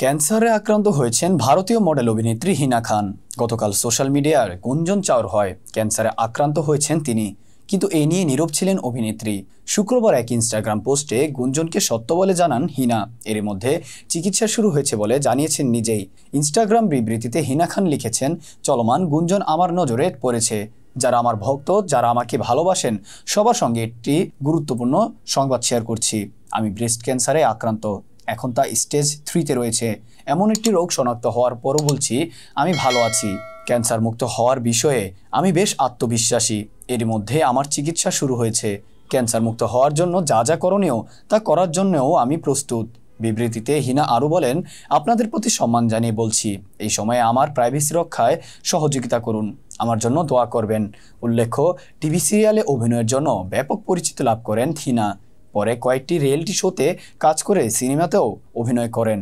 ক্যান্সারে আক্রান্ত হয়েছেন ভারতীয় মডেল অভিনেত্রী হিনা খান। গতকাল সোশ্যাল মিডিয়ার গুঞ্জন চাউর হয় ক্যান্সারে আক্রান্ত হয়েছেন তিনি, কিন্তু এই নিয়ে নীরব ছিলেন অভিনেত্রী। শুক্রবার এক ইনস্টাগ্রাম পোস্টে গুঞ্জনকে সত্য বলে জানান হিনা। এর মধ্যে চিকিৎসা শুরু হয়েছে বলে জানিয়েছেন নিজেই। ইনস্টাগ্রাম বিবৃতিতে হিনা খান লিখেছেন, চলমান গুঞ্জন আমার নজরে পড়েছে। যারা আমার ভক্ত, যারা আমাকে ভালোবাসেন, সবার সঙ্গে একটি গুরুত্বপূর্ণ সংবাদ শেয়ার করছি। আমি ব্রেস্ট ক্যান্সারে আক্রান্ত। এখন তা স্টেজ 3-তে রয়েছে। এমন একটি রোগ শনাক্ত হওয়ার পরও বলছি আমি ভালো আছি। ক্যান্সার মুক্ত হওয়ার বিষয়ে আমি বেশ আত্মবিশ্বাসী। এর মধ্যে আমার চিকিৎসা শুরু হয়েছে। ক্যান্সার মুক্ত হওয়ার জন্য যা যা করণীয় তা করার জন্যও আমি প্রস্তুত। বিবৃতিতে হিনা আরও বলেন, আপনাদের প্রতি সম্মান জানিয়ে বলছি, এই সময়ে আমার প্রাইভেসি রক্ষায় সহযোগিতা করুন, আমার জন্য দোয়া করবেন। উল্লেখ্য, টিভি সিরিয়ালে অভিনয়ের জন্য ব্যাপক পরিচিতি লাভ করেন হিনা। পরে কয়েকটি রিয়েলিটি শোতে কাজ করে সিনেমাতেও অভিনয় করেন।